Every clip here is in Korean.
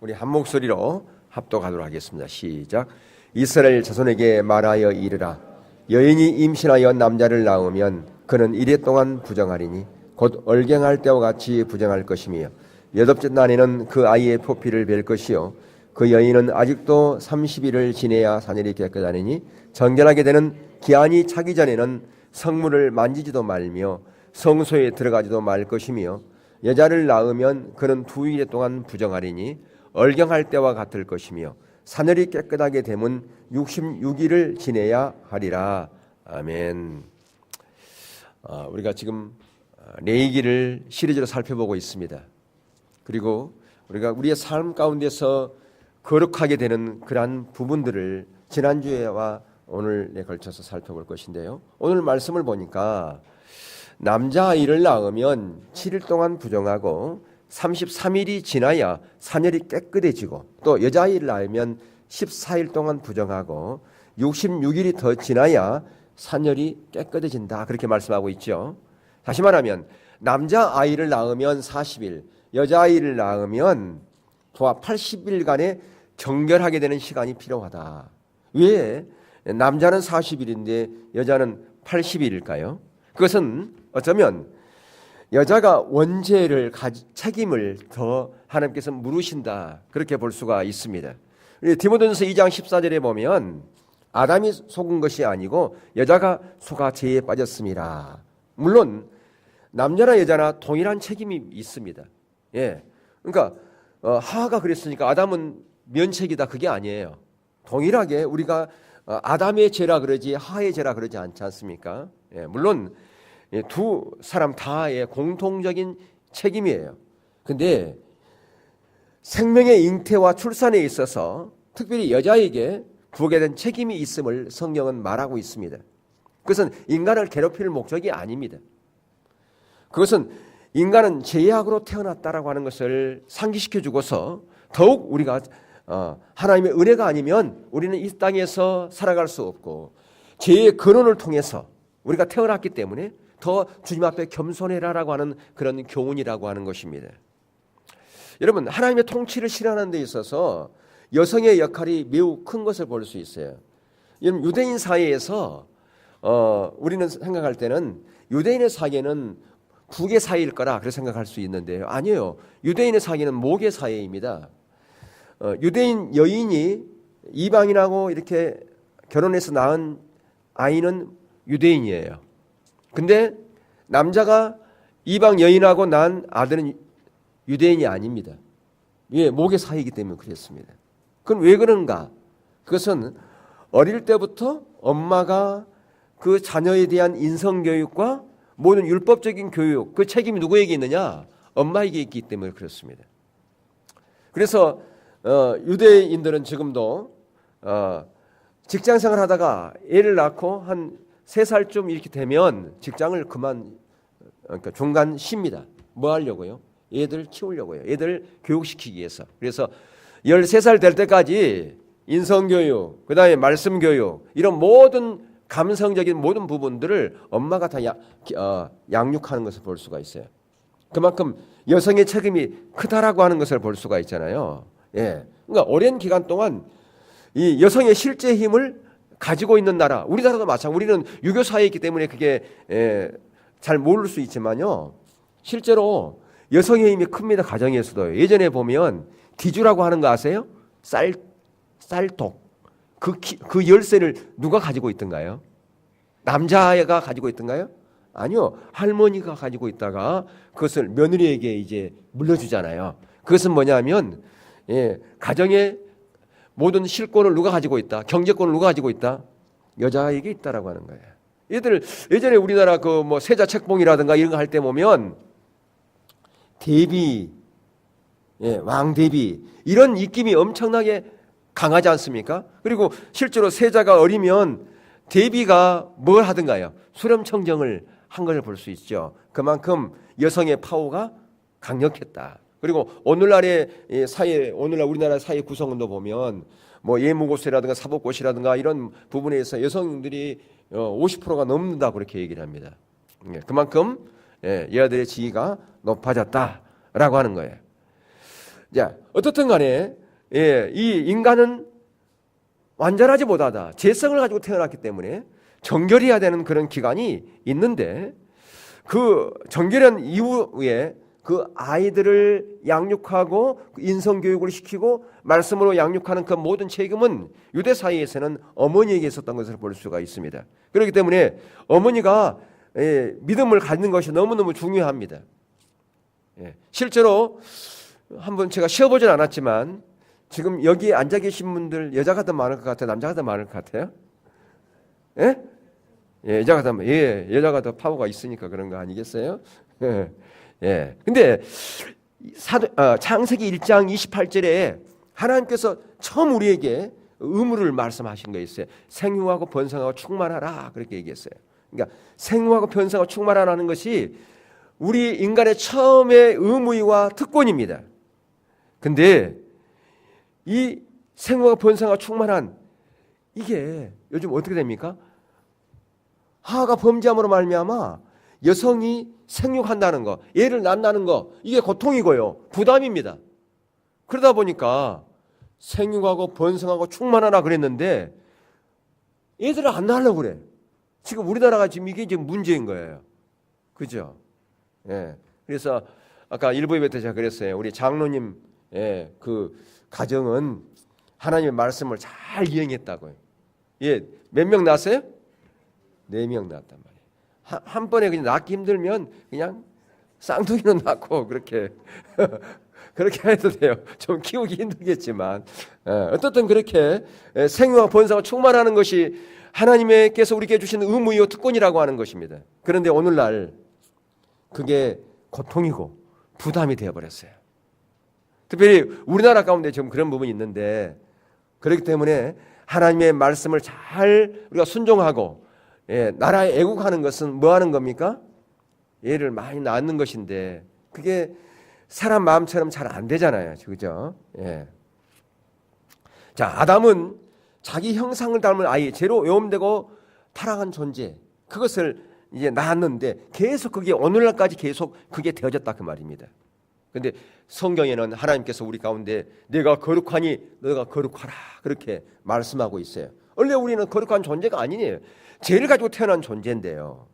우리 한 목소리로 합독하도록 하겠습니다. 시작. 이스라엘 자손에게 말하여 이르라. 여인이 임신하여 남자를 낳으면 그는 이래 동안 부정하리니 곧 얼갱할 때와 같이 부정할 것이며 여덟째 날에는 그 아이의 포피를 뵐 것이요 그 여인은 아직도 30일을 지내야 사년이 깨끗하니니 정결하게 되는 기한이 차기 전에는 성물을 만지지도 말며 성소에 들어가지도 말 것이며 여자를 낳으면 그는 2일 동안 부정하리니 얼경할 때와 같을 것이며 사늘이 깨끗하게 되면 66일을 지내야 하리라. 아멘. 우리가 지금 레위기를 시리즈로 살펴보고 있습니다. 그리고 우리가 우리의 삶 가운데서 거룩하게 되는 그러한 부분들을 지난주에와 오늘에 걸쳐서 살펴볼 것인데요. 오늘 말씀을 보니까 남자아이를 낳으면 7일 동안 부정하고 33일이 지나야 사년이 깨끗해지고 또 여자아이를 낳으면 14일 동안 부정하고 66일이 더 지나야 사년이 깨끗해진다. 그렇게 말씀하고 있죠. 다시 말하면 남자아이를 낳으면 40일, 여자아이를 낳으면 도합 80일간의 정결하게 되는 시간이 필요하다. 왜 남자는 40일인데 여자는 80일일까요? 그것은 어쩌면 여자가 원죄를 책임을 더 하나님께서 물으신다. 그렇게 볼 수가 있습니다. 디모데전서 2장 14절에 보면 아담이 속은 것이 아니고 여자가 속아 죄에 빠졌습니다. 물론 남자나 여자나 동일한 책임이 있습니다. 예, 그러니까 하와가 그랬으니까 아담은 면책이다 그게 아니에요. 동일하게 우리가 아담의 죄라 그러지 하와의 죄라 그러지 않지 않습니까? 예, 물론 두 사람 다의 공통적인 책임이에요. 근데 생명의 잉태와 출산에 있어서 특별히 여자에게 부게 된 책임이 있음을 성경은 말하고 있습니다. 그것은 인간을 괴롭힐 목적이 아닙니다. 그것은 인간은 죄악으로 태어났다라고 하는 것을 상기시켜 주고서 더욱 우리가 하나님의 은혜가 아니면 우리는 이 땅에서 살아갈 수 없고 죄의 근원을 통해서 우리가 태어났기 때문에 더 주님 앞에 겸손해라라고 하는 그런 교훈이라고 하는 것입니다. 여러분, 하나님의 통치를 실현하는 데 있어서 여성의 역할이 매우 큰 것을 볼 수 있어요. 여러분, 유대인 사회에서 우리는 생각할 때는 유대인의 사회는 북의 사회일 거라 그렇게 생각할 수 있는데요. 아니에요. 유대인의 사회는 목의 사회입니다. 유대인 여인이 이방인하고 이렇게 결혼해서 낳은 아이는 유대인이에요. 근데 남자가 이방 여인하고 낳은 아들은 유대인이 아닙니다. 왜? 목의 사이이기 때문에 그랬습니다. 그건 왜 그런가? 그것은 어릴 때부터 엄마가 그 자녀에 대한 인성교육과 모든 율법적인 교육, 그 책임이 누구에게 있느냐? 엄마에게 있기 때문에 그렇습니다. 그래서 유대인들은 지금도 직장생활 하다가 애를 낳고 한 3살쯤 이렇게 되면 직장을 그러니까 중간 쉽니다. 뭐 하려고요? 애들 키우려고요. 애들 교육시키기 위해서. 그래서 13살 될 때까지 인성교육, 그 다음에 말씀교육, 이런 모든 감성적인 모든 부분들을 엄마가 다 양육하는 것을 볼 수가 있어요. 그만큼 여성의 책임이 크다라고 하는 것을 볼 수가 있잖아요. 예. 그러니까 오랜 기간 동안 이 여성의 실제 힘을 가지고 있는 나라, 우리나라도 마찬가지로 우리는 유교 사회에 있기 때문에 그게 잘 모를 수 있지만요. 실제로 여성의 힘이 큽니다. 가정에서도. 예전에 보면 디주라고 하는 거 아세요? 쌀독. 그 열쇠를 누가 가지고 있던가요? 남자가 가지고 있던가요? 아니요. 할머니가 가지고 있다가 그것을 며느리에게 이제 물려주잖아요. 그것은 뭐냐면 가정의 모든 실권을 누가 가지고 있다? 경제권을 누가 가지고 있다? 여자에게 있다라고 하는 거예요. 얘들 예전에 우리나라 그 뭐 세자 책봉이라든가 이런 거 할 때 보면 대비, 왕 대비 이런 입김이 엄청나게 강하지 않습니까? 그리고 실제로 세자가 어리면 대비가 뭘 하든가요? 수렴청정을 한 걸 볼 수 있죠. 그만큼 여성의 파워가 강력했다. 그리고 오늘날의 사회, 오늘날 우리나라 사회 구성원도 보면 뭐 예무고시라든가 사법고시라든가 이런 부분에서 여성들이 50%가 넘는다고 그렇게 얘기를 합니다. 그만큼 여자들의 지위가 높아졌다라고 하는 거예요. 자, 어떻든 간에 이 인간은 완전하지 못하다. 죄성을 가지고 태어났기 때문에 정결해야 되는 그런 기간이 있는데 그 정결한 이후에 그 아이들을 양육하고 인성교육을 시키고 말씀으로 양육하는 그 모든 책임은 유대 사회에서는 어머니에게 있었던 것을 볼 수가 있습니다. 그렇기 때문에 어머니가 믿음을 갖는 것이 너무너무 중요합니다. 실제로 한번 제가 쉬어보진 않았지만 지금 여기 앉아 계신 분들 여자가 더 많을 것 같아요? 남자가 더 많을 것 같아요? 예? 여자가 더 파워가 있으니까 그런 거 아니겠어요? 근데 창세기 1장 28절에 하나님께서 처음 우리에게 의무를 말씀하신 거 있어요. 생육하고 번성하고 충만하라 그렇게 얘기했어요. 그러니까 생육하고 번성하고 충만하라는 것이 우리 인간의 처음의 의무와 특권입니다. 근데 이 생육하고 번성하고 충만한 이게 요즘 어떻게 됩니까? 하하가 범죄함으로 말미암아 여성이 생육한다는 거, 애를 낳는다는 거 이게 고통이고요. 부담입니다. 그러다 보니까 생육하고 번성하고 충만하라 그랬는데 애들을 안 낳으려고 그래. 지금 우리나라가 지금 이게 지금 문제인 거예요. 그죠? 그래서 아까 일부 예배 때 제가 그랬어요. 우리 장로님 그 가정은 하나님의 말씀을 잘 이행했다고요. 몇 명 낳았어요? 4명 낳았단 말이에요. 한 번에 그냥 낳기 힘들면 그냥 쌍둥이는 낳고 그렇게 해도 돼요. 좀 키우기 힘들겠지만 어떻든 그렇게 생육과 번성과 충만하는 것이 하나님께서 우리에게 주신 의무이요 특권이라고 하는 것입니다. 그런데 오늘날 그게 고통이고 부담이 되어버렸어요. 특별히 우리나라 가운데 지금 그런 부분이 있는데 그렇기 때문에 하나님의 말씀을 잘 우리가 순종하고 나라에 애국하는 것은 뭐 하는 겁니까? 애를 많이 낳는 것인데 그게 사람 마음처럼 잘 안 되잖아요. 그죠? 자, 아담은 자기 형상을 닮은 아이, 죄로 오염되고 타락한 존재, 그것을 이제 낳았는데 계속 그게 오늘날까지 계속 그게 되어졌다 그 말입니다. 근데 성경에는 하나님께서 우리 가운데 내가 거룩하니 너가 거룩하라 그렇게 말씀하고 있어요. 원래 우리는 거룩한 존재가 아니에요. 죄를 가지고 태어난 존재인데요.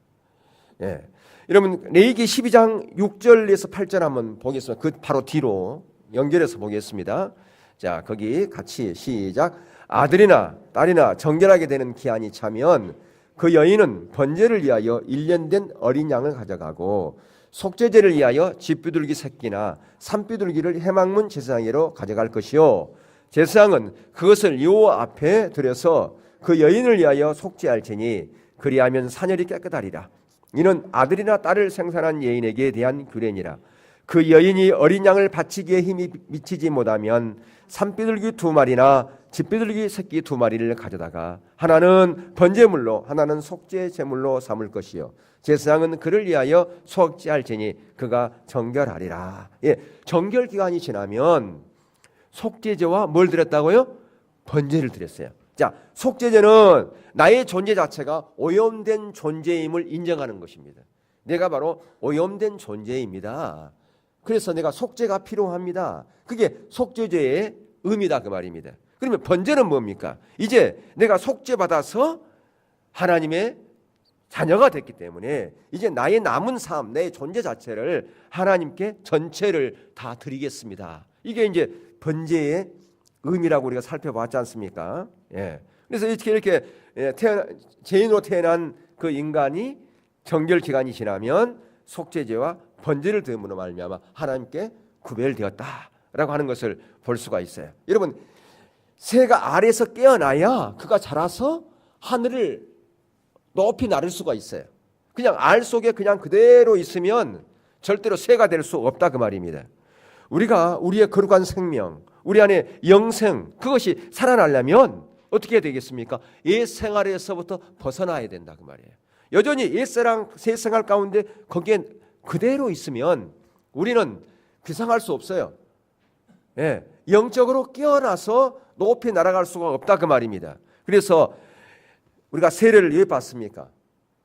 여러분 레위기 12장 6절에서 8절 한번 보겠습니다. 그 바로 뒤로 연결해서 보겠습니다. 자, 거기 같이 시작. 아들이나 딸이나 정결하게 되는 기한이 차면 그 여인은 번제를 위하여 1년 된 어린 양을 가져가고 속죄제를 위하여 집비둘기 새끼나 산비둘기를 해망문 제사장으로 가져갈 것이요 제사장은 그것을 여호와 앞에 들여서 그 여인을 위하여 속죄할지니 그리하면 사녀리 깨끗하리라. 이는 아들이나 딸을 생산한 여인에게 대한 규례니라. 그 여인이 어린 양을 바치기에 힘이 미치지 못하면 산비둘기 2마리나 집비둘기 새끼 2마리를 가져다가 하나는 번제물로 하나는 속죄 제물로 삼을 것이요 제사장은 그를 위하여 속죄할지니 그가 정결하리라. 정결 기간이 지나면 속죄제와 뭘 드렸다고요? 번제를 드렸어요. 자, 속죄제는 나의 존재 자체가 오염된 존재임을 인정하는 것입니다. 내가 바로 오염된 존재입니다. 그래서 내가 속죄가 필요합니다. 그게 속죄제의 의미다 그 말입니다. 그러면 번제는 뭡니까? 이제 내가 속죄받아서 하나님의 자녀가 됐기 때문에 이제 나의 남은 삶, 내 존재 자체를 하나님께 전체를 다 드리겠습니다. 이게 이제 번제의 의미라고 우리가 살펴봤지 않습니까? 그래서 이렇게 죄인으로 태어난 그 인간이 정결 기간이 지나면 속죄제와 번제를 드림으로 말미암아 하나님께 구별되었다라고 하는 것을 볼 수가 있어요. 여러분, 새가 알에서 깨어나야 그가 자라서 하늘을 높이 나를 수가 있어요. 그냥 알 속에 그냥 그대로 있으면 절대로 새가 될 수 없다 그 말입니다. 우리가 우리의 거룩한 생명, 우리 안에 영생, 그것이 살아나려면 어떻게 해야 되겠습니까? 옛 생활에서부터 벗어나야 된다 그 말이에요. 여전히 옛 생활 가운데 거기에 그대로 있으면 우리는 비상할 수 없어요. 영적으로 깨어나서 높이 날아갈 수가 없다 그 말입니다. 그래서 우리가 세례를 왜 받습니까?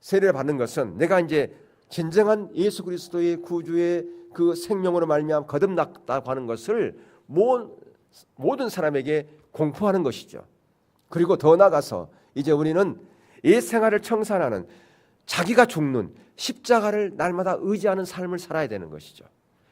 세례를 받는 것은 내가 이제 진정한 예수 그리스도의 구주의 그 생명으로 말미암아 거듭났다고 하는 것을 모든 사람에게 공포하는 것이죠. 그리고 더 나아가서 이제 우리는 이 생활을 청산하는, 자기가 죽는 십자가를 날마다 의지하는 삶을 살아야 되는 것이죠.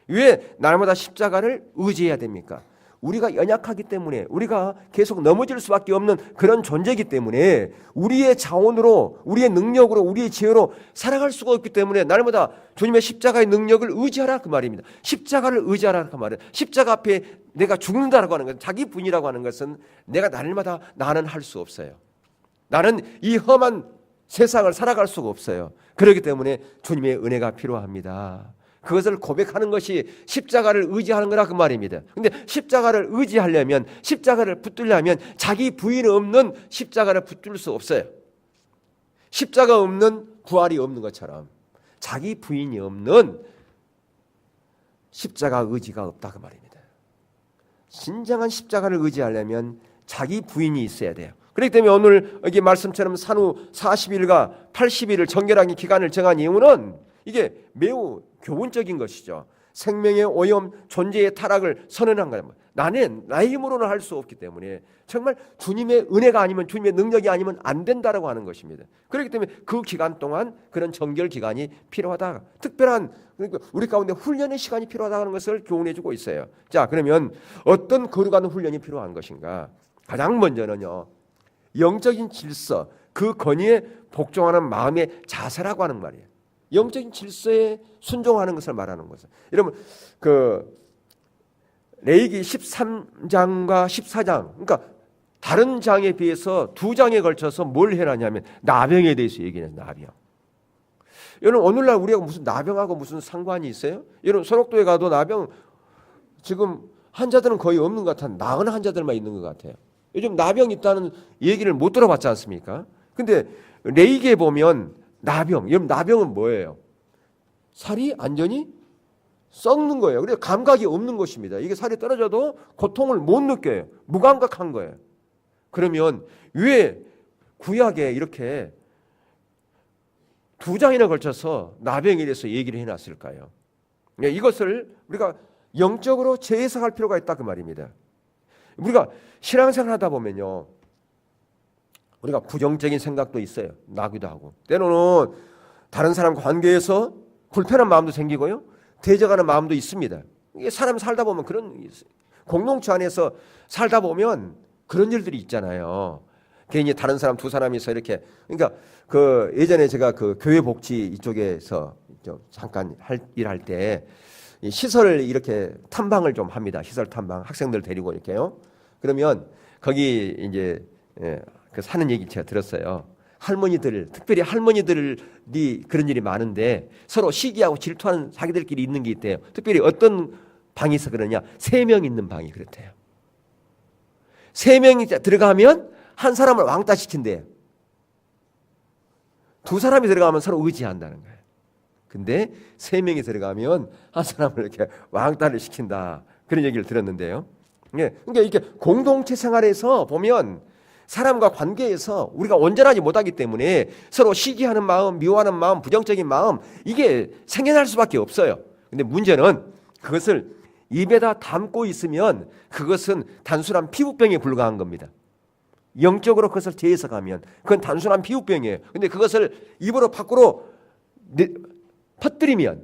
왜 날마다 십자가를 의지해야 됩니까? 우리가 연약하기 때문에, 우리가 계속 넘어질 수밖에 없는 그런 존재이기 때문에, 우리의 자원으로, 우리의 능력으로, 우리의 지혜로 살아갈 수가 없기 때문에 날마다 주님의 십자가의 능력을 의지하라 그 말입니다. 십자가를 의지하라 그 말이에요. 십자가 앞에 내가 죽는다라고 하는 것은, 자기 부인이라고 하는 것은 내가 날마다 나는 할 수 없어요. 나는 이 험한 세상을 살아갈 수가 없어요. 그렇기 때문에 주님의 은혜가 필요합니다. 그것을 고백하는 것이 십자가를 의지하는 거라 그 말입니다. 근데 십자가를 의지하려면, 십자가를 붙들려면 자기 부인 없는 십자가를 붙들 수 없어요. 십자가 없는 부활이 없는 것처럼 자기 부인이 없는 십자가 의지가 없다 그 말입니다. 진정한 십자가를 의지하려면 자기 부인이 있어야 돼요. 그렇기 때문에 오늘 여기 말씀처럼 산후 40일과 80일을 정결하게 기간을 정한 이유는 이게 매우 교훈적인 것이죠. 생명의 오염, 존재의 타락을 선언한 거예요. 나의 힘으로는 할 수 없기 때문에 정말 주님의 은혜가 아니면, 주님의 능력이 아니면 안 된다라고 하는 것입니다. 그렇기 때문에 그 기간 동안 그런 정결 기간이 필요하다. 특별한, 그러니까 우리 가운데 훈련의 시간이 필요하다는 것을 교훈해 주고 있어요. 자, 그러면 어떤 거룩한 훈련이 필요한 것인가? 가장 먼저는요, 영적인 질서, 그 권위에 복종하는 마음의 자세라고 하는 말이에요. 영적인 질서에 순종하는 것을 말하는 것은, 여러분 그 레위기 13장과 14장, 그러니까 다른 장에 비해서 두 장에 걸쳐서 뭘 해놨냐면 나병에 대해서 얘기해요. 나병. 여러분 오늘날 우리가 무슨 나병하고 무슨 상관이 있어요? 여러분 소록도에 가도 나병 지금 환자들은 거의 없는 것 같아. 나은 환자들만 있는 것 같아요. 요즘 나병 있다는 얘기를 못 들어봤지 않습니까? 근데 레위기에 보면 나병, 여러분 나병은 뭐예요? 살이 완전히 썩는 거예요. 그래서 감각이 없는 것입니다. 이게 살이 떨어져도 고통을 못 느껴요. 무감각한 거예요. 그러면 왜 구약에 이렇게 두 장이나 걸쳐서 나병에 대해서 얘기를 해놨을까요? 이것을 우리가 영적으로 재해석할 필요가 있다 그 말입니다. 우리가 신앙생활 하다 보면요, 우리가 부정적인 생각도 있어요. 나기도 하고, 때로는 다른 사람과 관계에서 불편한 마음도 생기고요, 대적하는 마음도 있습니다. 이게 사람 살다 보면 그런, 공동체 안에서 살다 보면 그런 일들이 있잖아요. 괜히 다른 사람 두 사람이서 이렇게, 그러니까 그 예전에 제가 그 교회 복지 이쪽에서 잠깐 일할 때 시설을 이렇게 탐방을 좀 합니다. 시설 탐방, 학생들 데리고 이렇게요. 그러면 거기 이제 그 사는 얘기 제가 들었어요. 할머니들, 특별히 할머니들이 그런 일이 많은데 서로 시기하고 질투하는 자기들끼리 있는 게 있대요. 특별히 어떤 방에서 그러냐, 3명 있는 방이 그렇대요. 3명이 들어가면 한 사람을 왕따시킨대요. 2사람이 들어가면 서로 의지한다는 거예요. 근데 3명이 들어가면 한 사람을 이렇게 왕따를 시킨다, 그런 얘기를 들었는데요. 그러니까 이렇게 공동체 생활에서 보면 사람과 관계에서 우리가 온전하지 못하기 때문에 서로 시기하는 마음, 미워하는 마음, 부정적인 마음, 이게 생겨날 수밖에 없어요. 근데 문제는 그것을 입에다 담고 있으면 그것은 단순한 피부병에 불과한 겁니다. 영적으로 그것을 재해석하면 그건 단순한 피부병이에요. 근데 그것을 입으로 밖으로 퍼뜨리면,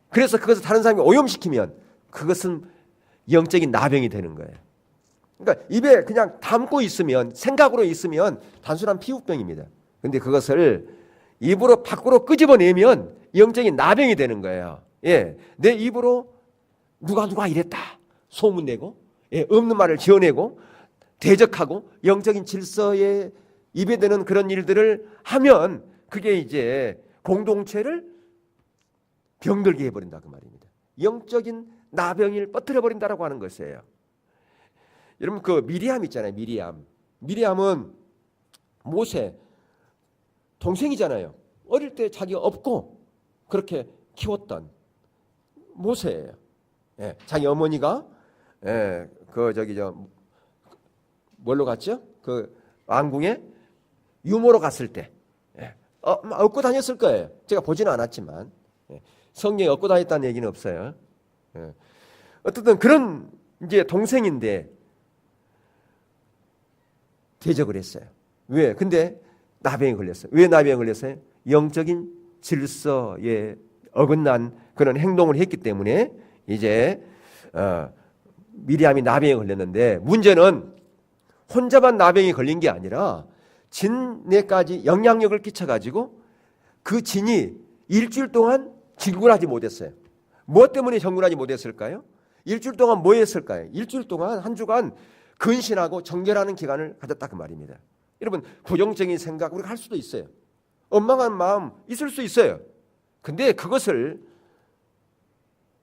그래서 그것을 다른 사람이 오염시키면 그것은 영적인 나병이 되는 거예요. 그러니까 입에 그냥 담고 있으면, 생각으로 있으면 단순한 피부병입니다. 그런데 그것을 입으로 밖으로 끄집어내면 영적인 나병이 되는 거예요. 예, 내 입으로 누가 이랬다 소문내고, 없는 말을 지어내고 대적하고 영적인 질서에 입에 드는 그런 일들을 하면 그게 이제 공동체를 병들게 해버린다 그 말입니다. 영적인 나병을 퍼뜨려 버린다라고 하는 것이에요. 여러분 그 미리암 있잖아요. 미리암은 모세 동생이잖아요. 어릴 때 자기가 업고 그렇게 키웠던 모세예요. 예, 자기 어머니가 뭘로 갔죠? 그 왕궁에 유모로 갔을 때 업고 다녔을 거예요. 제가 보지는 않았지만 성경에 업고 다녔다는 얘기는 없어요. 어쨌든 그런 이제 동생인데 대적을 했어요. 왜? 근데 나병에 걸렸어요. 왜 나병에 걸렸어요? 영적인 질서에 어긋난 그런 행동을 했기 때문에 이제 미리암이 나병에 걸렸는데, 문제는 혼자만 나병에 걸린 게 아니라 진에까지 영향력을 끼쳐가지고 그 진이 일주일 동안 진군하지 못했어요. 무엇 때문에 정군하지 못했을까요? 일주일 동안 뭐 했을까요? 일주일 동안 한 주간 근신하고 정결하는 기간을 가졌다 그 말입니다. 여러분, 부정적인 생각 우리가 할 수도 있어요. 엉망한 마음 있을 수 있어요. 근데 그것을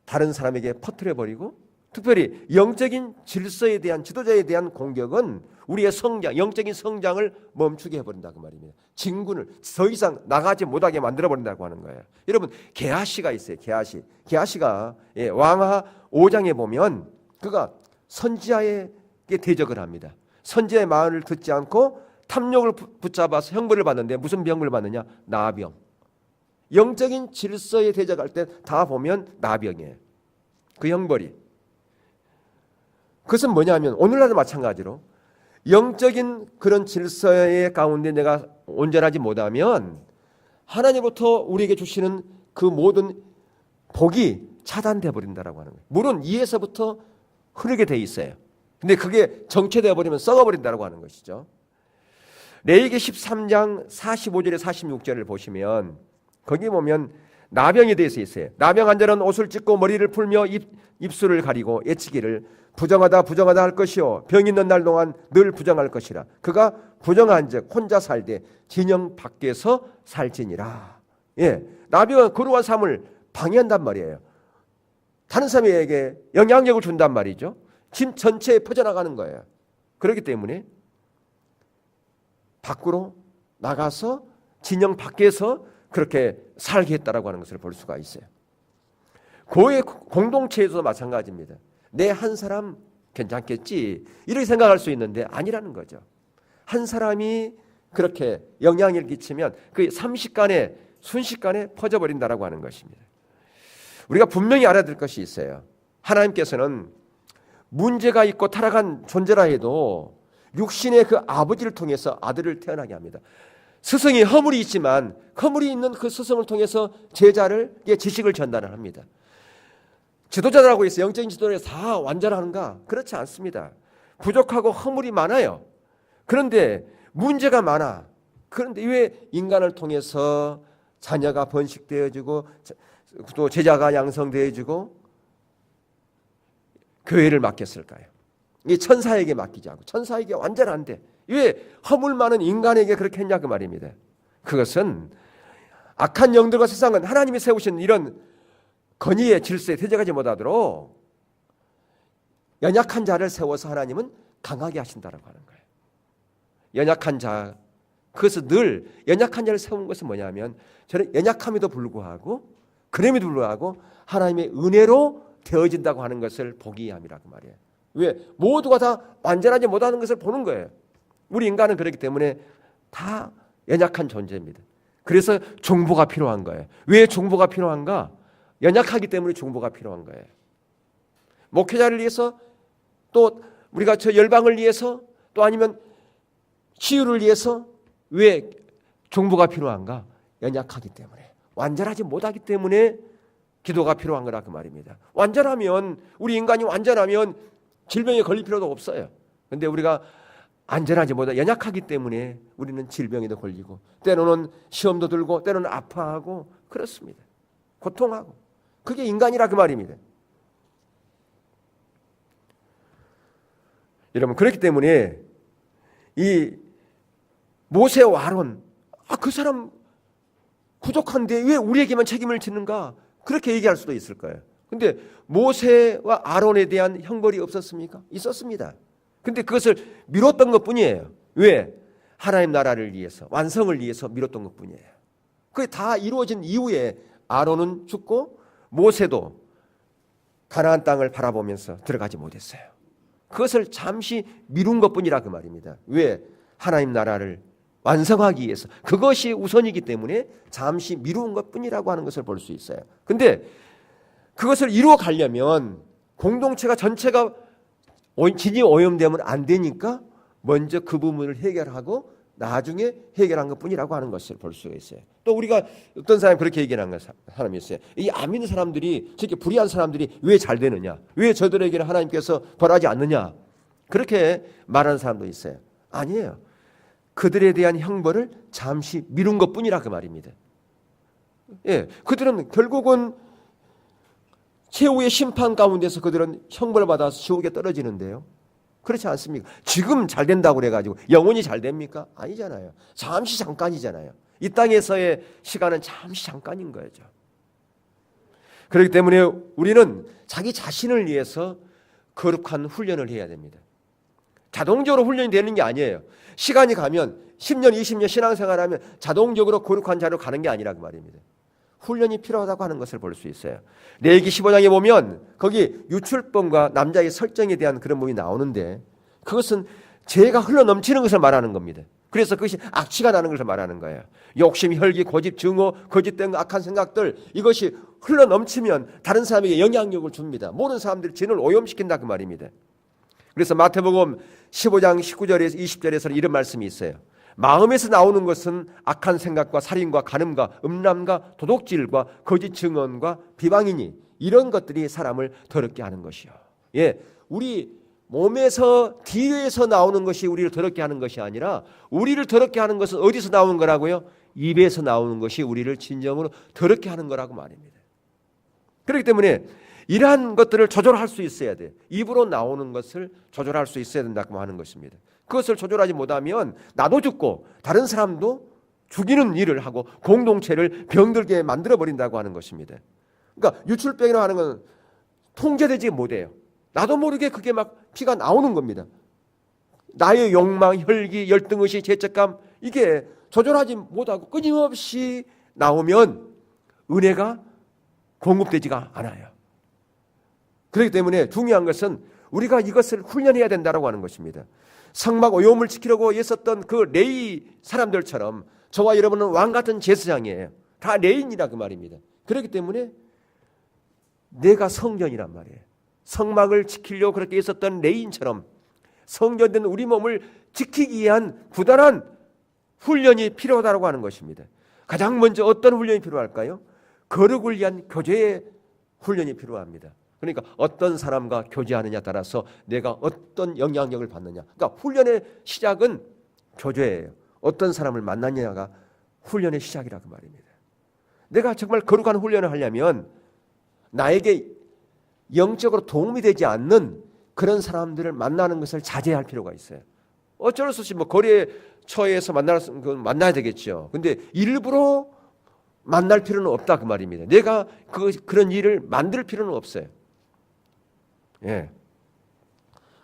다른 사람에게 퍼뜨려버리고, 특별히 영적인 질서에 대한, 지도자에 대한 공격은 우리의 성장, 영적인 성장을 멈추게 해버린다 그 말입니다. 진군을 더 이상 나가지 못하게 만들어버린다고 하는 거예요. 여러분, 게하시가 있어요. 게하시가 왕하 5장에 보면 그가 선지자에게 대적을 합니다. 선지자의 말을 듣지 않고 탐욕을 붙잡아서 형벌을 받는데 무슨 병을 받느냐? 나병. 영적인 질서에 대적할 때 다 보면 나병이에요. 그 형벌이. 그것은 뭐냐면 오늘날도 마찬가지로 영적인 그런 질서의 가운데 내가 온전하지 못하면 하나님부터 우리에게 주시는 그 모든 복이 차단되어 버린다라고 하는 거예요. 물론 이에서부터 흐르게 돼 있어요. 근데 그게 정체되어 버리면 썩어버린다라고 하는 것이죠. 레위기 13장 45절에 46절을 보시면 거기 보면 나병에 대해서 있어요. 나병 환자는 옷을 찢고 머리를 풀며 입술을 가리고 애치기를 부정하다 부정하다 할 것이요 병 있는 날 동안 늘 부정할 것이라. 그가 부정한즉 혼자 살되 진영 밖에서 살지니라. 나병은 거룩한 삶을 방해한단 말이에요. 다른 사람에게 영향력을 준단 말이죠. 집 전체에 퍼져나가는 거예요. 그렇기 때문에 밖으로 나가서 진영 밖에서 그렇게 살게 했다라고 하는 것을 볼 수가 있어요. 교회 공동체에서도 마찬가지입니다. 내 한 사람 괜찮겠지 이렇게 생각할 수 있는데 아니라는 거죠. 한 사람이 그렇게 영향을 끼치면 그 순식간에 퍼져버린다라고 하는 것입니다. 우리가 분명히 알아야 될 것이 있어요. 하나님께서는 문제가 있고 타락한 존재라 해도 육신의 그 아버지를 통해서 아들을 태어나게 합니다. 스승이 허물이 있지만 허물이 있는 그 스승을 통해서 제자에게 지식을 전달을 합니다. 지도자라고 해서 영적인 지도자가 다 완전한가? 그렇지 않습니다. 부족하고 허물이 많아요. 그런데 문제가 많아. 그런데 왜 인간을 통해서 자녀가 번식되어지고 또 제자가 양성되어지고 교회를 맡겼을까요? 이 천사에게 맡기지 않고 천사에게 완전한데 왜 허물 많은 인간에게 그렇게 했냐 그 말입니다. 그것은 악한 영들과 세상은 하나님이 세우신 이런 건의의 질서에 대적하지 못하도록 연약한 자를 세워서 하나님은 강하게 하신다라고 하는 거예요. 연약한 자, 그것은 늘 연약한 자를 세운 것은 뭐냐면 저는 연약함에도 불구하고 그럼에도 불구하고 하나님의 은혜로 되어진다고 하는 것을 보기 함이라고 말이에요. 왜? 모두가 다 완전하지 못하는 것을 보는 거예요. 우리 인간은 그렇기 때문에 다 연약한 존재입니다. 그래서 중보가 필요한 거예요. 왜 중보가 필요한가? 연약하기 때문에 중보가 필요한 거예요. 목회자를 위해서 또 우리가 저 열방을 위해서 또 아니면 치유를 위해서 왜 중보가 필요한가? 연약하기 때문에 완전하지 못하기 때문에 기도가 필요한 거라 그 말입니다. 완전하면 우리 인간이 완전하면 질병에 걸릴 필요도 없어요. 그런데 우리가 안전하지 못하고 연약하기 때문에 우리는 질병에도 걸리고 때로는 시험도 들고 때로는 아파하고 그렇습니다. 고통하고 그게 인간이라 그 말입니다. 여러분 그렇기 때문에 이 모세와 아론 그 사람 부족한데 왜 우리에게만 책임을 지는가 그렇게 얘기할 수도 있을 거예요. 근데 모세와 아론에 대한 형벌이 없었습니까? 있었습니다. 근데 그것을 미뤘던 것뿐이에요. 왜? 하나님 나라를 위해서 완성을 위해서 미뤘던 것뿐이에요. 그게 다 이루어진 이후에 아론은 죽고 모세도 가나안 땅을 바라보면서 들어가지 못했어요. 그것을 잠시 미룬 것뿐이라 그 말입니다. 왜? 하나님 나라를 완성하기 위해서 그것이 우선이기 때문에 잠시 미룬 것뿐이라고 하는 것을 볼 수 있어요. 근데 그것을 이루어 가려면 공동체가 전체가 진이 오염되면 안 되니까 먼저 그 부분을 해결하고 나중에 해결한 것뿐이라고 하는 것을 볼 수가 있어요. 또 우리가 어떤 사람이 그렇게 얘기하는 사람이 있어요. 이 안 믿는 사람들이, 특히 불의한 사람들이 왜 잘 되느냐, 왜 저들에게는 하나님께서 벌하지 않느냐, 그렇게 말하는 사람도 있어요. 아니에요. 그들에 대한 형벌을 잠시 미룬 것뿐이라 그 말입니다. 예, 그들은 결국은 최후의 심판 가운데서 그들은 형벌을 받아서 지옥에 떨어지는데요. 그렇지 않습니까? 지금 잘 된다고 그래가지고 영원히 잘 됩니까? 아니잖아요. 잠시 잠깐이잖아요. 이 땅에서의 시간은 잠시 잠깐인 거죠. 그렇기 때문에 우리는 자기 자신을 위해서 거룩한 훈련을 해야 됩니다. 자동적으로 훈련이 되는 게 아니에요. 시간이 가면 10년, 20년 신앙생활하면 자동적으로 거룩한 자로 가는 게 아니라 그 말입니다. 훈련이 필요하다고 하는 것을 볼 수 있어요. 레위기 15장에 보면 거기 유출범과 남자의 설정에 대한 그런 부분이 나오는데 그것은 죄가 흘러 넘치는 것을 말하는 겁니다. 그래서 그것이 악취가 나는 것을 말하는 거예요. 욕심, 혈기, 고집, 증오, 거짓된 악한 생각들, 이것이 흘러 넘치면 다른 사람에게 영향력을 줍니다. 모든 사람들이 진을 오염시킨다 그 말입니다. 그래서 마태복음 15장 19절에서 20절에서는 이런 말씀이 있어요. 마음에서 나오는 것은 악한 생각과 살인과 간음과 음란과 도둑질과 거짓 증언과 비방이니 이런 것들이 사람을 더럽게 하는 것이요. 예, 우리 몸에서 뒤에서 나오는 것이 우리를 더럽게 하는 것이 아니라 우리를 더럽게 하는 것은 어디서 나오는 거라고요? 입에서 나오는 것이 우리를 진정으로 더럽게 하는 거라고 말입니다. 그렇기 때문에 이러한 것들을 조절할 수 있어야 돼요. 입으로 나오는 것을 조절할 수 있어야 된다고 하는 것입니다. 그것을 조절하지 못하면 나도 죽고 다른 사람도 죽이는 일을 하고 공동체를 병들게 만들어버린다고 하는 것입니다. 그러니까 유출병이라고 하는 건 통제되지 못해요. 나도 모르게 그게 막 피가 나오는 겁니다. 나의 욕망, 혈기, 열등의식, 죄책감 이게 조절하지 못하고 끊임없이 나오면 은혜가 공급되지가 않아요. 그렇기 때문에 중요한 것은 우리가 이것을 훈련해야 된다고 하는 것입니다. 성막 오염을 지키려고 애썼던 그 레위 사람들처럼 저와 여러분은 왕 같은 제사장이에요. 다 레위인이라 그 말입니다. 그렇기 때문에 내가 성전이란 말이에요. 성막을 지키려고 그렇게 애썼던 레위인처럼 성전된 우리 몸을 지키기 위한 부단한 훈련이 필요하다고 하는 것입니다. 가장 먼저 어떤 훈련이 필요할까요? 거룩을 위한 교제의 훈련이 필요합니다. 그러니까 어떤 사람과 교제하느냐에 따라서 내가 어떤 영향력을 받느냐. 그러니까 훈련의 시작은 교제예요. 어떤 사람을 만나느냐가 훈련의 시작이라고 말입니다. 내가 정말 거룩한 훈련을 하려면 나에게 영적으로 도움이 되지 않는 그런 사람들을 만나는 것을 자제할 필요가 있어요. 어쩔 수 없이 뭐 거래처에서 만나야 되겠죠. 근데 일부러 만날 필요는 없다 그 말입니다. 내가 그런 일을 만들 필요는 없어요. 예.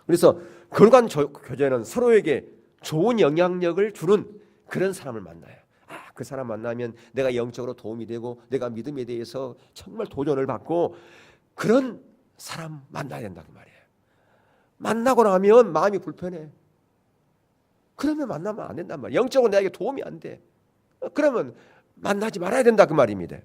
그래서 거룩한 교제는 서로에게 좋은 영향력을 주는 그런 사람을 만나요. 그 사람 만나면 내가 영적으로 도움이 되고 내가 믿음에 대해서 정말 도전을 받고 그런 사람 만나야 된다 그 말이에요. 만나고 나면 마음이 불편해. 그러면 만나면 안 된단 말이에요. 영적으로 나에게 도움이 안 돼. 그러면 만나지 말아야 된다 그 말입니다.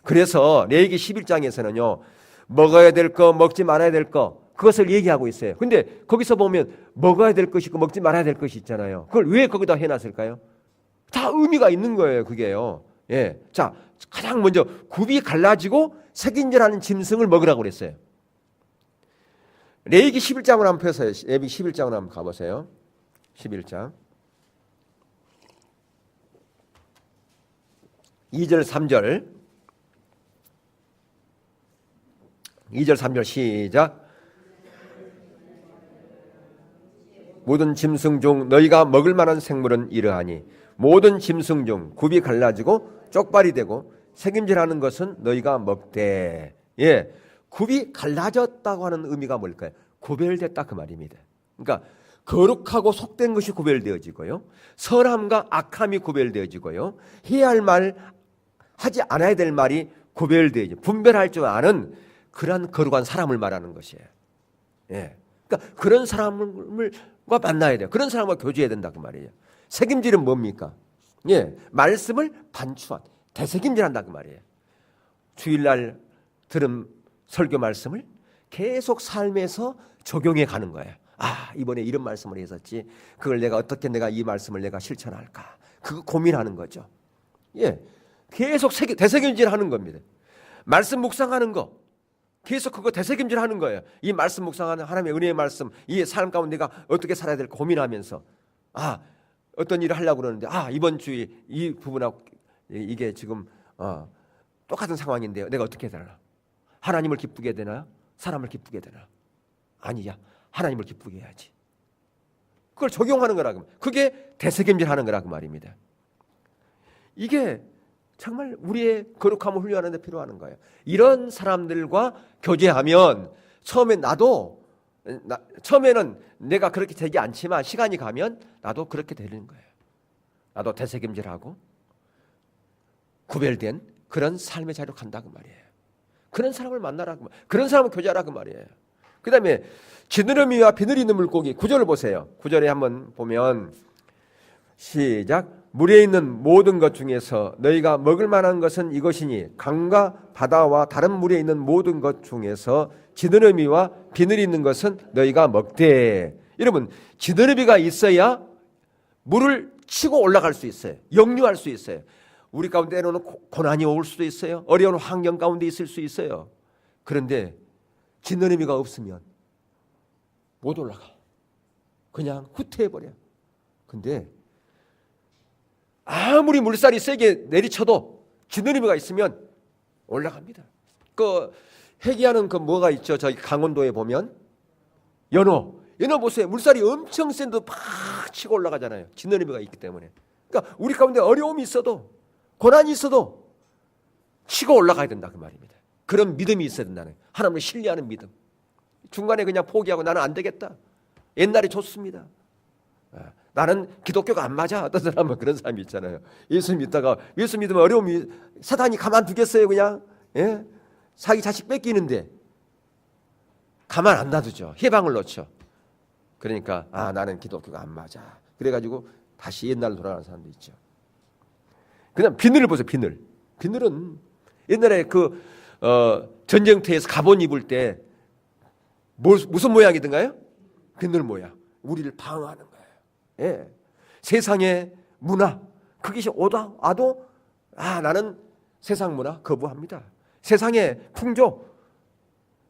그래서 레위기 11장에서는요. 먹어야 될 거, 먹지 말아야 될 거 그것을 얘기하고 있어요. 근데 거기서 보면 먹어야 될 것이 있고 먹지 말아야 될 것이 있잖아요. 그걸 왜 거기다 해놨을까요? 다 의미가 있는 거예요. 그게요. 예. 자, 가장 먼저 굽이 갈라지고 색인절하는 짐승을 먹으라고 그랬어요. 레위기 11장을 한번 펴서요. 레위기 11장을 한번 가보세요. 11장 2절 3절 2절 3절 시작. 모든 짐승 중 너희가 먹을 만한 생물은 이러하니 모든 짐승 중 굽이 갈라지고 쪽발이 되고 색임질하는 것은 너희가 먹되. 예, 굽이 갈라졌다고 하는 의미가 뭘까요? 구별됐다 그 말입니다. 그러니까 거룩하고 속된 것이 구별되어지고요, 선함과 악함이 구별되어지고요, 해야 할 말, 하지 않아야 될 말이 구별되어지고 분별할 줄 아는 그러한 거룩한 사람을 말하는 것이에요. 예, 그러니까 그런 사람과 만나야 돼요. 그런 사람과 교제해야 된다 그 말이에요. 책임질은 뭡니까? 예, 말씀을 반추한 대책임질한다 그 말이에요. 주일날 들은 설교 말씀을 계속 삶에서 적용해 가는 거예요. 이번에 이런 말씀을 했었지. 그걸 어떻게 내가 이 말씀을 내가 실천할까? 그거 고민하는 거죠. 계속 되새김질하는 겁니다. 말씀 묵상하는 거. 계속 그거 되새김질하는 거예요. 이 말씀 묵상하는 하나님의 은혜의 말씀, 이 삶 가운데 내가 어떻게 살아야 될까 고민하면서 어떤 일을 하려고 그러는데 이번 주에 이 부분하고 이게 지금 똑같은 상황인데요. 내가 어떻게 해야 되나? 하나님을 기쁘게 해야 되나? 사람을 기쁘게 해야 되나? 아니야. 하나님을 기쁘게 해야지. 그걸 적용하는 거라고. 그게 되새김질하는 거라고 말입니다. 이게 정말 우리의 거룩함을 훈련하는 데 필요한 거예요. 이런 사람들과 교제하면 처음에는 내가 그렇게 되지 않지만 시간이 가면 나도 그렇게 되는 거예요. 나도 되새김질하고 구별된 그런 삶의 자리로 간다고 말이에요. 그런 사람을 만나라고, 그런 사람을 교제하라고 말이에요. 그 다음에 지느러미와 비늘 있는 물고기 9절을 보세요. 9절에 한번 보면 시작. 물에 있는 모든 것 중에서 너희가 먹을 만한 것은 이것이니 강과 바다와 다른 물에 있는 모든 것 중에서 지느러미와 비늘이 있는 것은 너희가 먹되. 여러분, 지느러미가 있어야 물을 치고 올라갈 수 있어요. 역류할 수 있어요. 우리 가운데 때로는 고난이 올 수도 있어요. 어려운 환경 가운데 있을 수 있어요. 그런데 지느러미가 없으면 못 올라가. 그냥 후퇴해버려. 근데 아무리 물살이 세게 내리쳐도 지느러미가 있으면 올라갑니다. 그 회귀하는 그 뭐가 있죠? 저기 강원도에 보면 연어 보세요. 물살이 엄청 센데 팍 치고 올라가잖아요. 지느러미가 있기 때문에. 그러니까 우리 가운데 어려움이 있어도 고난이 있어도 치고 올라가야 된다 그 말입니다. 그런 믿음이 있어야 된다는, 하나님을 신뢰하는 믿음. 중간에 그냥 포기하고 나는 안 되겠다. 옛날에 좋습니다. 나는 기독교가 안 맞아. 어떤 사람은 그런 사람이 있잖아요. 예수 믿다가 예수 믿으면 어려움이, 사단이 가만두겠어요 그냥. 자기 자식 뺏기는데 가만 안 놔두죠. 해방을 놓죠. 그러니까 나는 기독교가 안 맞아. 그래가지고 다시 옛날로 돌아가는 사람도 있죠. 그냥 비늘을 보세요. 비늘은 옛날에 전쟁터에서 갑옷 입을 때 무슨 모양이든가요? 비늘 모양. 우리를 방어하는 거예요. 세상의 문화, 그것이 와도 나는 세상 문화 거부합니다. 세상의 풍조,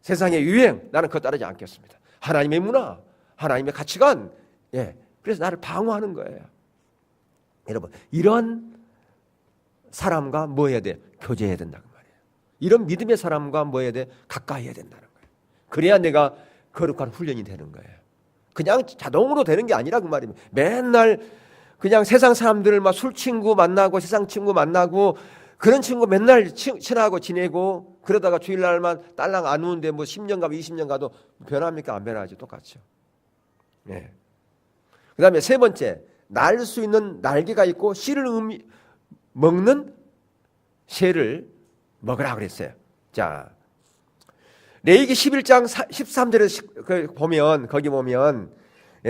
세상의 유행, 나는 그거 따르지 않겠습니다. 하나님의 문화, 하나님의 가치관, 그래서 나를 방어하는 거예요. 여러분, 이런 사람과 뭐 해야 돼? 교제해야 된다는 말이에요. 이런 믿음의 사람과 뭐 해야 돼? 가까이 해야 된다는 거예요. 그래야 내가 거룩한 훈련이 되는 거예요. 그냥 자동으로 되는 게 아니라 그 말입니다. 맨날 그냥 세상 사람들을 막 술 친구 만나고 세상 친구 만나고 그런 친구 맨날 친하고 지내고 그러다가 주일날만 딸랑 안 우는데 뭐 10년 가도 20년 가도 변합니까? 안 변하지. 똑같죠. 그 다음에 세 번째, 날 수 있는 날개가 있고 씨를 먹는 새를 먹으라 그랬어요. 자, 레위기 11장 13절에 보면 거기 보면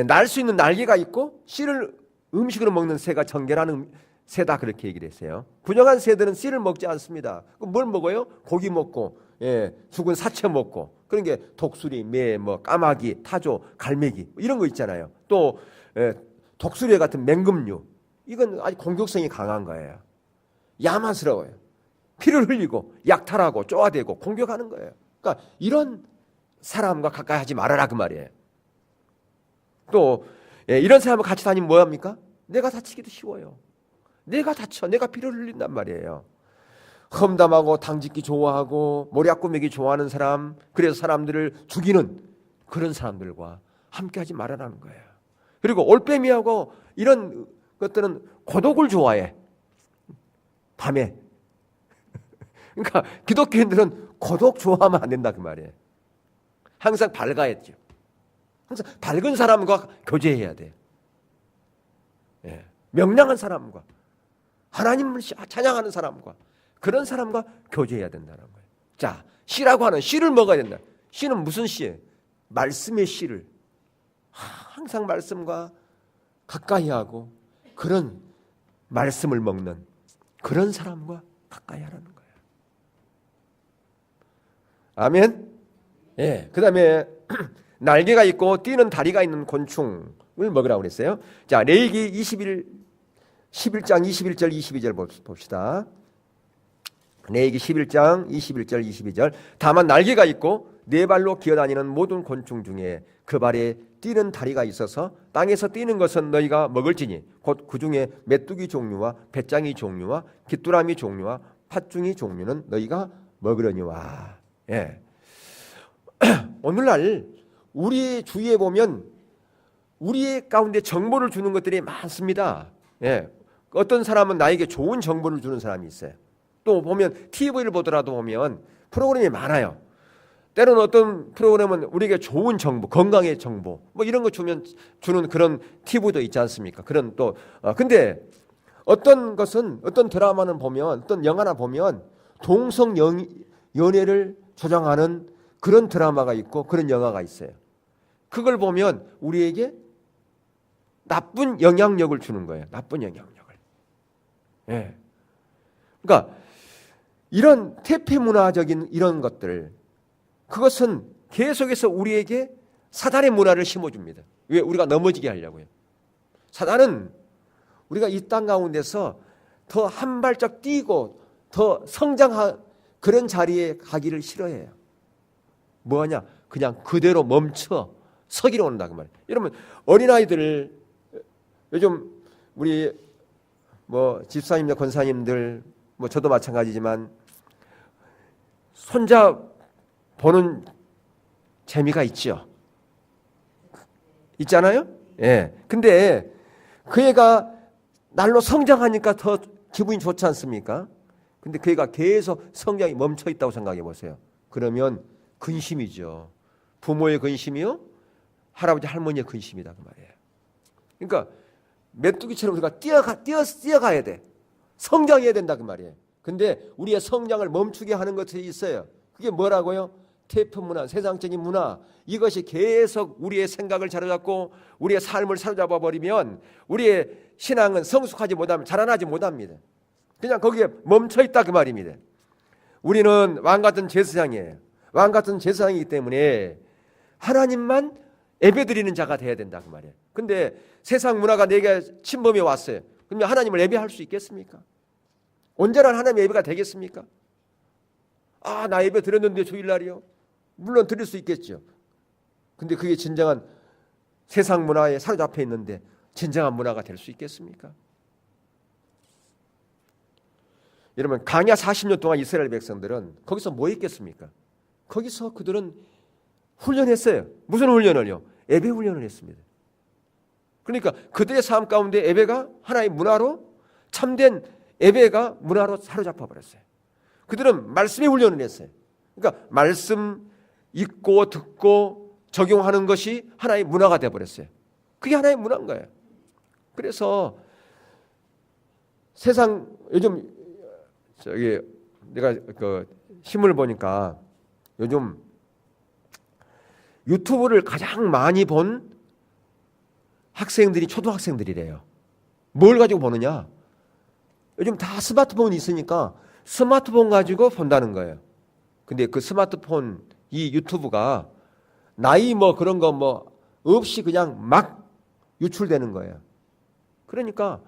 날 수 있는 날개가 있고 씨를 음식으로 먹는 새가 정결한 새다 그렇게 얘기를 했어요. 부정한 새들은 씨를 먹지 않습니다. 그럼 뭘 먹어요? 고기 먹고 죽은 사체 먹고 그런 게 독수리, 매, 까마귀, 타조, 갈매기 이런 거 있잖아요. 또 독수리 같은 맹금류 이건 아주 공격성이 강한 거예요. 야만스러워요. 피를 흘리고 약탈하고 쪼아대고 공격하는 거예요. 그러니까 이런 사람과 가까이 하지 말아라 그 말이에요. 또 이런 사람과 같이 다니면 뭐합니까? 내가 다치기도 쉬워요. 내가 다쳐. 내가 피를 흘린단 말이에요. 험담하고 당짓기 좋아하고 모략 꾸미기 좋아하는 사람, 그래서 사람들을 죽이는 그런 사람들과 함께하지 말아라는 거예요. 그리고 올빼미하고 이런 것들은 고독을 좋아해. 밤에. 그러니까 기독교인들은 고독 좋아하면 안 된다 그 말이에요. 항상 밝아야죠. 항상 밝은 사람과 교제해야 돼요. 명랑한 사람과 하나님을 찬양하는 사람과 그런 사람과 교제해야 된다는 거예요. 자, 씨라고 하는 씨를 먹어야 된다. 씨는 무슨 씨예요? 말씀의 씨를 항상 말씀과 가까이 하고 그런 말씀을 먹는 그런 사람과 가까이 하라는 거예요. 아멘. 그 다음에 날개가 있고 뛰는 다리가 있는 곤충을 먹으라고 그랬어요. 자, 레위기 11장 21절 22절 봅시다. 레위기 11장 21절 22절. 다만 날개가 있고 네 발로 기어다니는 모든 곤충 중에 그 발에 뛰는 다리가 있어서 땅에서 뛰는 것은 너희가 먹을지니 곧 그 중에 메뚜기 종류와 배짱이 종류와 귀뚜라미 종류와 팥중이 종류는 너희가 먹으려니와. 예. 오늘날 우리 주위에 보면 우리 가운데 정보를 주는 것들이 많습니다. 예. 어떤 사람은 나에게 좋은 정보를 주는 사람이 있어요. 또 보면 TV를 보더라도 보면 프로그램이 많아요. 때로는 어떤 프로그램은 우리에게 좋은 정보, 건강의 정보, 뭐 이런 거 주는 그런 TV도 있지 않습니까? 그런 또 근데 어떤 것은 어떤 드라마는 보면 어떤 영화나 보면 동성 연애를 조장하는 그런 드라마가 있고 그런 영화가 있어요. 그걸 보면 우리에게 나쁜 영향력을 주는 거예요. 나쁜 영향력을. 예. 그러니까 이런 퇴폐 문화적인 이런 것들, 그것은 계속해서 우리에게 사단의 문화를 심어줍니다. 왜? 우리가 넘어지게 하려고요. 사단은 우리가 이 땅 가운데서 더 한 발짝 뛰고 더 성장한 그런 자리에 가기를 싫어해요. 뭐하냐? 그냥 그대로 멈춰 서기로 온다 그 말이에요. 여러분, 어린아이들 요즘 우리 뭐 집사님들, 권사님들, 뭐 저도 마찬가지지만 손자 보는 재미가 있죠. 있잖아요? 예. 근데 그 애가 날로 성장하니까 더 기분이 좋지 않습니까? 근데 그 애가 계속 성장이 멈춰 있다고 생각해 보세요. 그러면 근심이죠. 부모의 근심이요? 할아버지, 할머니의 근심이다 그 말이에요. 그러니까 메뚜기처럼 우리가 뛰어가야 돼. 성장해야 된다 그 말이에요. 근데 우리의 성장을 멈추게 하는 것이 있어요. 그게 뭐라고요? 퇴폐 문화, 세상적인 문화. 이것이 계속 우리의 생각을 사로잡고 우리의 삶을 사로잡아 버리면 우리의 신앙은 성숙하지 못하면 자라나지 못합니다. 그냥 거기에 멈춰 있다 그 말입니다. 우리는 왕 같은 제사장이에요. 왕 같은 제사장이기 때문에 하나님만 예배드리는 자가 돼야 된다 그 말이에요. 근데 세상 문화가 내게 침범해 왔어요. 그러면 하나님을 예배할 수 있겠습니까? 언제나 하나님의 예배가 되겠습니까? 아, 나 예배 드렸는데 주일날이요? 물론 드릴 수 있겠죠. 근데 그게 진정한 세상 문화에 사로잡혀 있는데 진정한 문화가 될 수 있겠습니까? 여러분, 광야 40년 동안 이스라엘 백성들은 거기서 뭐 했겠습니까? 거기서 그들은 훈련했어요. 무슨 훈련을요? 예배 훈련을 했습니다. 그러니까 그들의 삶 가운데 예배가 하나의 문화로, 참된 예배가 문화로 사로잡혀 버렸어요. 그들은 말씀의 훈련을 했어요. 그러니까 말씀 읽고 듣고 적용하는 것이 하나의 문화가 되어 버렸어요. 그게 하나의 문화인 거예요. 그래서 세상 요즘 내가 그 신문을 보니까 요즘 유튜브를 가장 많이 본 학생들이 초등학생들이래요. 뭘 가지고 보느냐? 요즘 다 스마트폰이 있으니까 스마트폰 가지고 본다는 거예요. 근데 그 스마트폰 이 유튜브가 나이 뭐 그런 거 뭐 없이 그냥 막 유출되는 거예요. 그러니까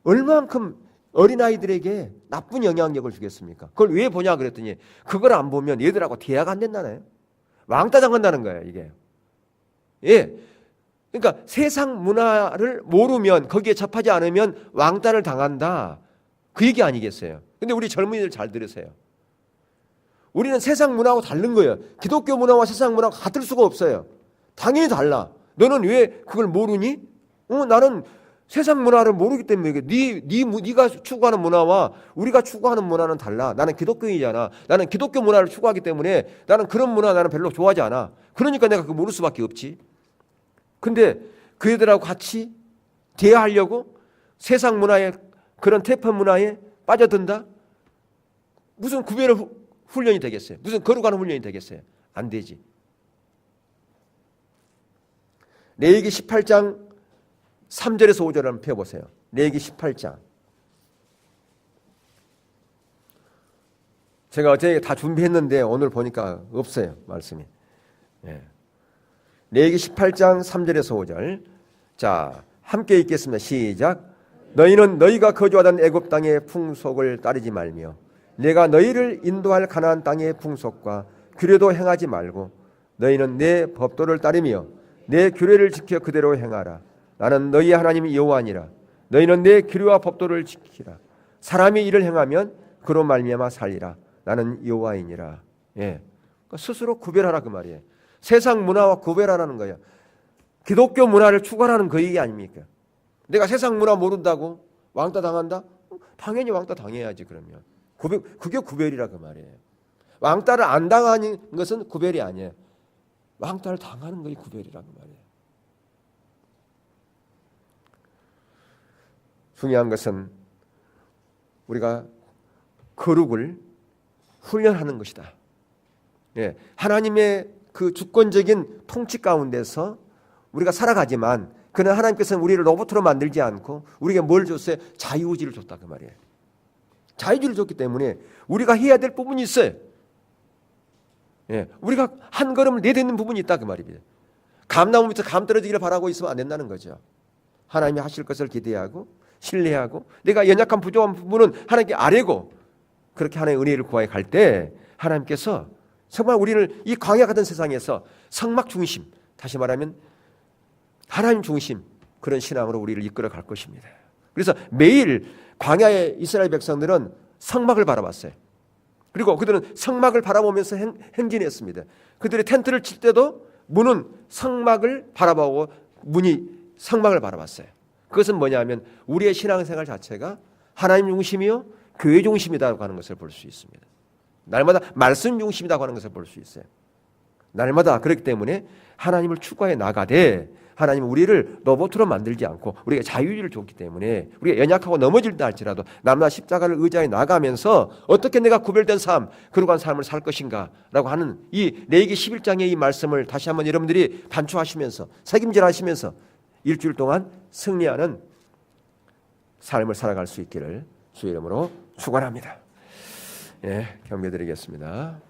얼만큼 어린아이들에게 나쁜 영향력을 주겠습니까? 그걸 왜 보냐 그랬더니 그걸 안 보면 얘들하고 대화가 안 된다네요. 왕따 당한다는 거예요, 이게. 예. 그러니까 세상 문화를 모르면, 거기에 접하지 않으면 왕따를 당한다. 그 얘기 아니겠어요? 근데 우리 젊은이들 잘 들으세요. 우리는 세상 문화하고 다른 거예요. 기독교 문화와 세상 문화가 같을 수가 없어요. 당연히 달라. 너는 왜 그걸 모르니? 나는 세상 문화를 모르기 때문에 네가 추구하는 문화와 우리가 추구하는 문화는 달라. 나는 기독교인이잖아. 나는 기독교 문화를 추구하기 때문에 나는 그런 문화 나는 별로 좋아하지 않아. 그러니까 내가 그거 모를 수밖에 없지. 근데 그 애들하고 같이 대화하려고 세상 문화에 그런 퇴폐 문화에 빠져든다? 무슨 구별의 훈련이 되겠어요? 무슨 거룩한 훈련이 되겠어요? 안 되지. 레위기 18장 3절에서 5절을 한번 펴보세요. 레위기 18장. 제가 어제 다 준비했는데 오늘 보니까 없어요, 말씀이. 예. 레위기 18장 3절에서 5절. 자, 함께 읽겠습니다. 시작. 너희는 너희가 거주하던 애굽 땅의 풍속을 따르지 말며 내가 너희를 인도할 가나안 땅의 풍속과 규례도 행하지 말고 너희는 내 법도를 따르며 내 규례를 지켜 그대로 행하라. 나는 너희 하나님 여호와니라. 너희는 내 규례와 법도를 지키라. 사람이 이를 행하면 그로 말미암아 살리라. 나는 여호와이니라. 예, 스스로 구별하라 그 말이에요. 세상 문화와 구별하라는 거예요. 기독교 문화를 추구하라는 그 얘기 아닙니까? 내가 세상 문화 모른다고 왕따 당한다? 당연히 왕따 당해야지. 그러면 그게 구별이라 그 말이에요. 왕따를 안 당하는 것은 구별이 아니에요. 왕따를 당하는 것이 구별이라 그 말이에요. 중요한 것은 우리가 거룩을 훈련하는 것이다. 예, 하나님의 그 주권적인 통치 가운데서 우리가 살아가지만 그는 하나님께서는 우리를 로봇으로 만들지 않고 우리에게 뭘 줬어요? 자유의지를 줬다 그 말이에요. 자유의지를 줬기 때문에 우리가 해야 될 부분이 있어요. 예, 우리가 한 걸음을 내딛는 부분이 있다 그 말입니다. 감나무 밑에 감 떨어지기를 바라고 있으면 안 된다는 거죠. 하나님이 하실 것을 기대하고 신뢰하고 내가 연약한 부족한 부분은 하나님께 아뢰고 그렇게 하나님의 은혜를 구하여 갈 때 하나님께서 정말 우리를 이 광야 같은 세상에서 성막 중심, 다시 말하면 하나님 중심 그런 신앙으로 우리를 이끌어 갈 것입니다. 그래서 매일 광야의 이스라엘 백성들은 성막을 바라봤어요. 그리고 그들은 성막을 바라보면서 행진했습니다. 그들의 텐트를 칠 때도 문은 성막을 바라보고 문이 성막을 바라봤어요. 그것은 뭐냐면 우리의 신앙생활 자체가 하나님 중심이요 교회 중심이라고 하는 것을 볼 수 있습니다. 날마다 말씀 중심이라고 하는 것을 볼 수 있어요. 날마다 그렇기 때문에 하나님을 추구해 나가되 하나님은 우리를 로봇으로 만들지 않고 우리가 자유의지를 줬기 때문에 우리가 연약하고 넘어질다 할지라도 날마다 십자가를 의지하여 나가면서 어떻게 내가 구별된 삶, 거룩한 삶을 살 것인가라고 하는 이 레위기 11장의 이 말씀을 다시 한번 여러분들이 반추하시면서 책임질하시면서 일주일 동안 승리하는 삶을 살아갈 수 있기를 주의 이름으로 축원합니다. 예, 경배드리겠습니다.